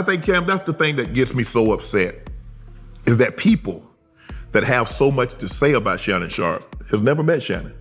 I think, Cam, that's the thing that gets me so upset, is that people that have so much to say about Shannon Sharpe has never met Shannon.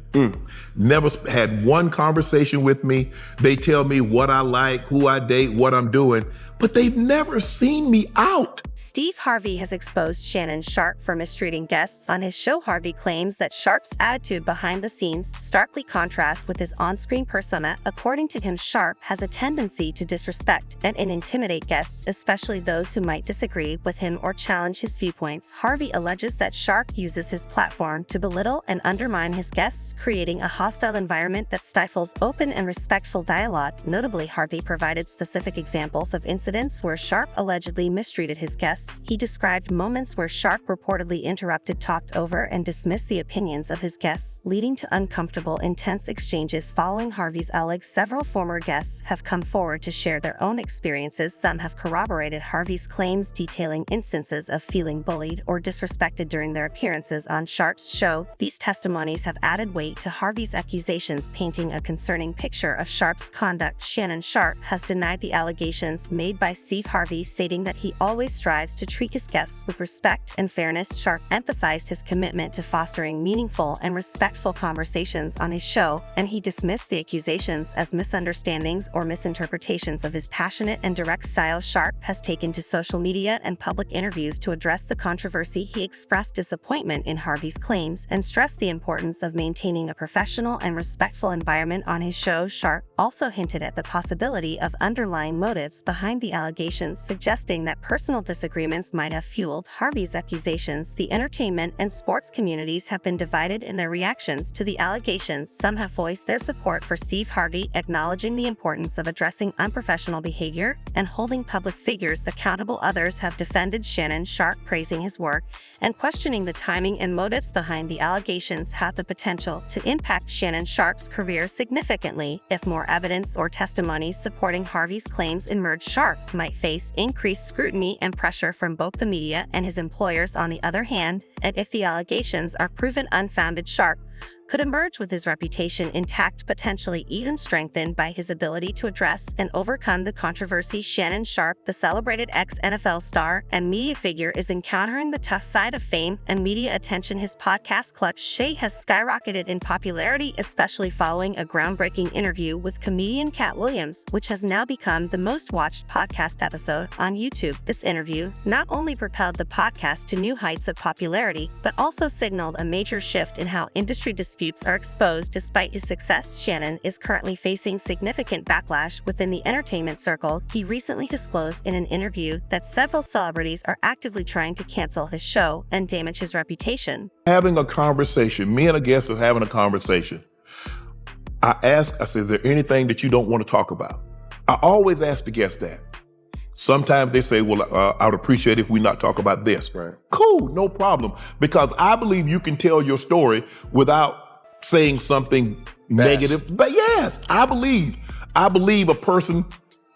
Never had one conversation with me. They tell me what I like, who I date, what I'm doing, but they've never seen me out. Steve Harvey has exposed Shannon Sharpe for mistreating guests on his show. Harvey claims that Sharpe's attitude behind the scenes starkly contrasts with his on-screen persona. According to him, Sharpe has a tendency to disrespect and intimidate guests, especially those who might disagree with him or challenge his viewpoints. Harvey alleges that Sharpe uses his platform to belittle and undermine his guests, creating a hostile environment that stifles open and respectful dialogue. Notably, Harvey provided specific examples of incidents where Sharpe allegedly mistreated his guests. He described moments where Sharpe reportedly interrupted, talked over, and dismissed the opinions of his guests, leading to uncomfortable, intense exchanges. Following Harvey's allegations, several former guests have come forward to share their own experiences. Some have corroborated Harvey's claims, detailing instances of feeling bullied or disrespected during their appearances on Sharpe's show. These testimonies have added weight to Harvey's accusations, painting a concerning picture of Sharpe's conduct. Shannon Sharpe has denied the allegations made by Steve Harvey, stating that he always strives to treat his guests with respect and fairness. Sharpe emphasized his commitment to fostering meaningful and respectful conversations on his show, and he dismissed the accusations as misunderstandings or misinterpretations of his passionate and direct style. Sharpe has taken to social media and public interviews to address the controversy. He expressed disappointment in Harvey's claims and stressed the importance of maintaining a professional and respectful environment on his show. Sharpe also hinted at the possibility of underlying motives behind the allegations, suggesting that personal disagreements might have fueled Harvey's accusations. The entertainment and sports communities have been divided in their reactions to the allegations. Some have voiced their support for Steve Harvey, acknowledging the importance of addressing unprofessional behavior and holding public figures accountable. Others have defended Shannon Sharpe, praising his work and questioning the timing and motives behind the allegations have the potential to impact Shannon Sharpe's career significantly. If more evidence or testimonies supporting Harvey's claims emerge, Sharpe might face increased scrutiny and pressure from both the media and his employers. On the other hand, and if the allegations are proven unfounded, Sharpe could emerge with his reputation intact, potentially even strengthened by his ability to address and overcome the controversy. Shannon Sharpe, the celebrated ex-NFL star and media figure, is encountering the tough side of fame and media attention. His podcast, Clutch Shay, has skyrocketed in popularity, especially following a groundbreaking interview with comedian Katt, which has now become the most watched podcast episode on YouTube. This interview not only propelled the podcast to new heights of popularity, but also signaled a major shift in how industry disputes are exposed. Despite his success, Shannon is currently facing significant backlash within the entertainment circle. He recently disclosed in an interview that several celebrities are actively trying to cancel his show and damage his reputation. Having a conversation, me and a guest is having a conversation. I said, is there anything that you don't want to talk about? I always ask the guest that. Sometimes they say, well, I would appreciate if we not talk about this. Right. Cool, no problem. Because I believe you can tell your story without saying something negative. But yes, I believe a person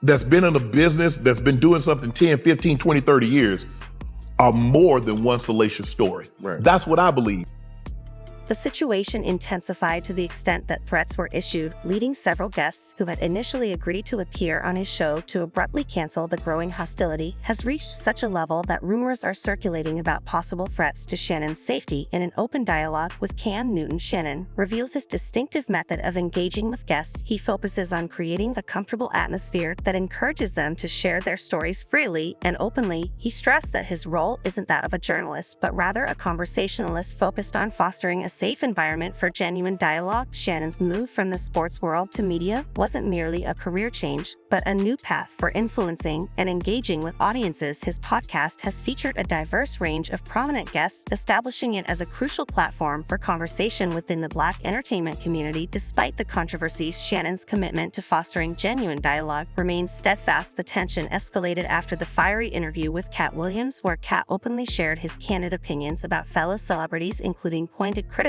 that's been in a business, that's been doing something 10, 15, 20, 30 years are more than one salacious story. Right. That's what I believe. The situation intensified to the extent that threats were issued, leading several guests who had initially agreed to appear on his show to abruptly cancel. The growing hostility has reached such a level that rumors are circulating about possible threats to Shannon's safety. In an open dialogue with Cam Newton, Shannon revealed his distinctive method of engaging with guests. He focuses on creating a comfortable atmosphere that encourages them to share their stories freely and openly. He stressed that his role isn't that of a journalist, but rather a conversationalist focused on fostering a safe environment for genuine dialogue. Shannon's move from the sports world to media wasn't merely a career change, but a new path for influencing and engaging with audiences. His podcast has featured a diverse range of prominent guests, establishing it as a crucial platform for conversation within the Black entertainment community. Despite the controversies, Shannon's commitment to fostering genuine dialogue remains steadfast. The tension escalated after the fiery interview with Katt, where Katt openly shared his candid opinions about fellow celebrities, including pointed criticisms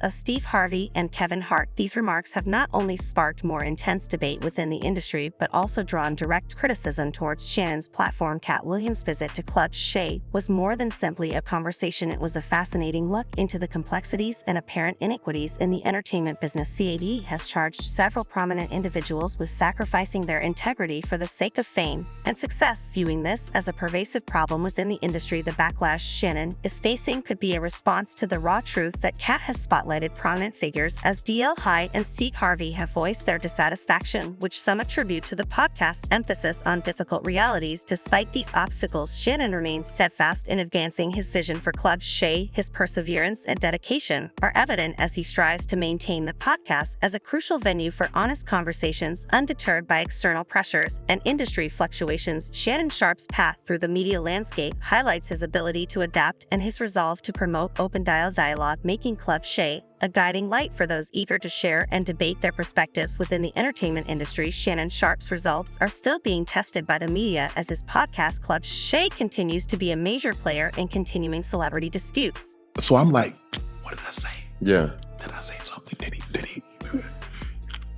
of Steve Harvey and Kevin Hart. These remarks have not only sparked more intense debate within the industry, but also also drawn direct criticism towards Shannon's platform. Katt Williams' visit to Club Shay was more than simply a conversation. It was a fascinating look into the complexities and apparent inequities in the entertainment business. CAD has charged several prominent individuals with sacrificing their integrity for the sake of fame and success. Viewing this as a pervasive problem within the industry, the backlash Shannon is facing could be a response to the raw truth that Katt has spotlighted prominent figures as DL High and Steve Harvey have voiced their dissatisfaction, which some attribute to the podcast's emphasis on difficult realities. Despite these obstacles, Shannon remains steadfast in advancing his vision for Club Shay. His perseverance and dedication are evident as he strives to maintain the podcast as a crucial venue for honest conversations, undeterred by external pressures and industry fluctuations. Shannon Sharpe's path through the media landscape highlights his ability to adapt and his resolve to promote open dialogue, making Club Shay a guiding light for those eager to share and debate their perspectives within the entertainment industry. Shannon Sharpe's results are still being tested by the media as his podcast Club Shay continues to be a major player in continuing celebrity disputes. So I'm like, what did I say? Yeah. Did I say something?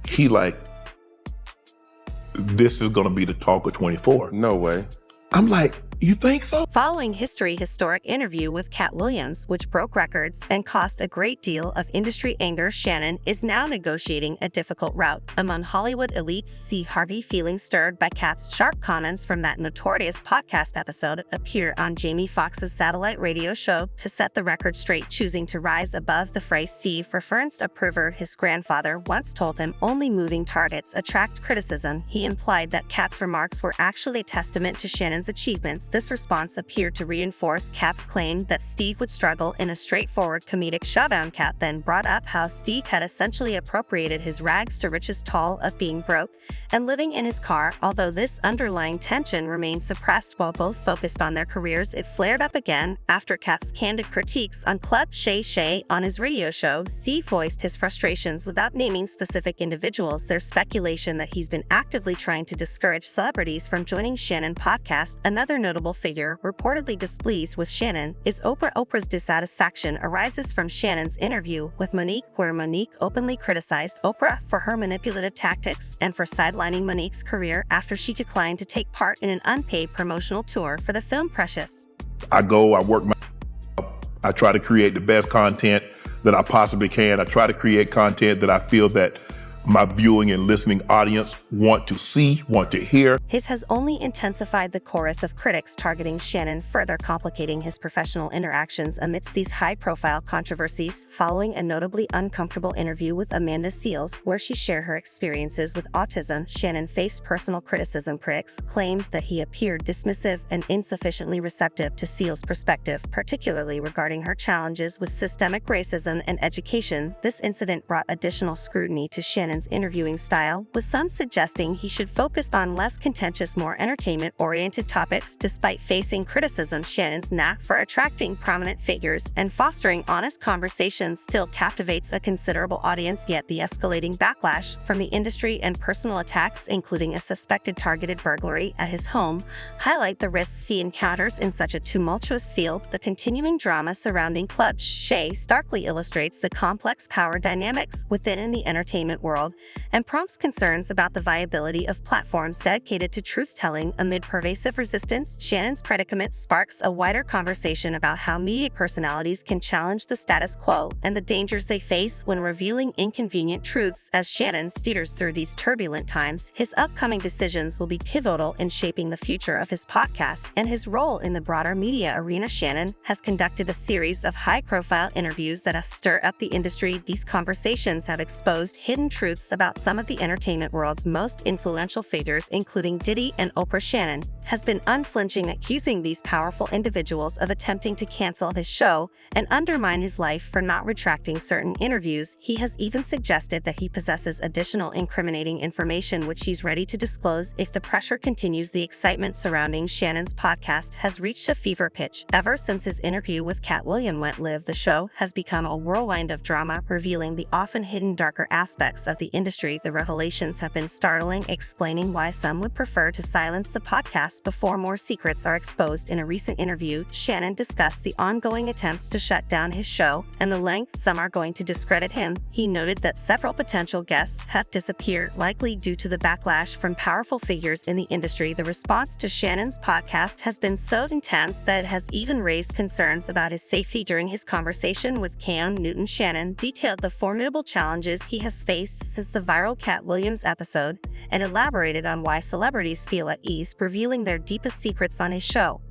He like, this is gonna be the talk of 24. No way. I'm like, you think so? Following historic interview with Katt Williams, which broke records and caused a great deal of industry anger, Shannon is now negotiating a difficult route among Hollywood elites. Steve Harvey, feeling stirred by Katt's sharp comments from that notorious podcast episode, appeared on Jamie Foxx's satellite radio show to set the record straight, choosing to rise above the fray. Steve referenced a pervert his grandfather once told him only moving targets attract criticism. He implied that Katt's remarks were actually a testament to Shannon's achievements. This response appeared to reinforce Katt's claim that Steve would struggle in a straightforward comedic showdown. Katt then brought up how Steve had essentially appropriated his rags to riches tale of being broke and living in his car. Although this underlying tension remained suppressed while both focused on their careers, it flared up again after Katt's candid critiques on Club Shay. On his radio show, Steve voiced his frustrations without naming specific individuals. There's speculation that he's been actively trying to discourage celebrities from joining Shannon podcast. Another notable figure reportedly displeased with Shannon is Oprah. Oprah's dissatisfaction arises from Shannon's interview with Monique, where Monique openly criticized Oprah for her manipulative tactics and for sidelining Monique's career after she declined to take part in an unpaid promotional tour for the film Precious. I work I try to create the best content that I possibly can. I try to create content that I feel that my viewing and listening audience want to see, want to hear. His has only intensified the chorus of critics targeting Shannon, further complicating his professional interactions amidst these high-profile controversies. Following a notably uncomfortable interview with Amanda Seales, where she shared her experiences with autism, Shannon faced personal criticism. Critics claimed that he appeared dismissive and insufficiently receptive to Seales' perspective, particularly regarding her challenges with systemic racism and education. This incident brought additional scrutiny to Shannon's interviewing style, with some suggesting he should focus on less contentious, more entertainment-oriented topics. Despite facing criticism, Shannon's knack for attracting prominent figures and fostering honest conversations still captivates a considerable audience. Yet the escalating backlash from the industry and personal attacks, including a suspected targeted burglary at his home, highlight the risks he encounters in such a tumultuous field. The continuing drama surrounding Club Shay starkly illustrates the complex power dynamics within the entertainment world and prompts concerns about the viability of platforms dedicated to truth-telling. Amid pervasive resistance, Shannon's predicament sparks a wider conversation about how media personalities can challenge the status quo and the dangers they face when revealing inconvenient truths. As Shannon steers through these turbulent times, his upcoming decisions will be pivotal in shaping the future of his podcast and his role in the broader media arena. Shannon has conducted a series of high-profile interviews that have stirred up the industry. These conversations have exposed hidden truths about some of the entertainment world's most influential figures, including Diddy and Oprah. Shannon has been unflinching, accusing these powerful individuals of attempting to cancel his show and undermine his life for not retracting certain interviews. He has even suggested that he possesses additional incriminating information which he's ready to disclose if the pressure continues. The excitement surrounding Shannon's podcast has reached a fever pitch. Ever since his interview with Katt Williams went live, the show has become a whirlwind of drama, revealing the often hidden darker aspects of the industry, the revelations have been startling, explaining why some would prefer to silence the podcast before more secrets are exposed. In a recent interview, Shannon discussed the ongoing attempts to shut down his show and the length some are going to discredit him. He noted that several potential guests have disappeared, likely due to the backlash from powerful figures in the industry. The response to Shannon's podcast has been so intense that it has even raised concerns about his safety. During his conversation with Cam Newton, Shannon detailed the formidable challenges he has faced since the viral Katt Williams episode and elaborated on why celebrities feel at ease revealing their deepest secrets on his show.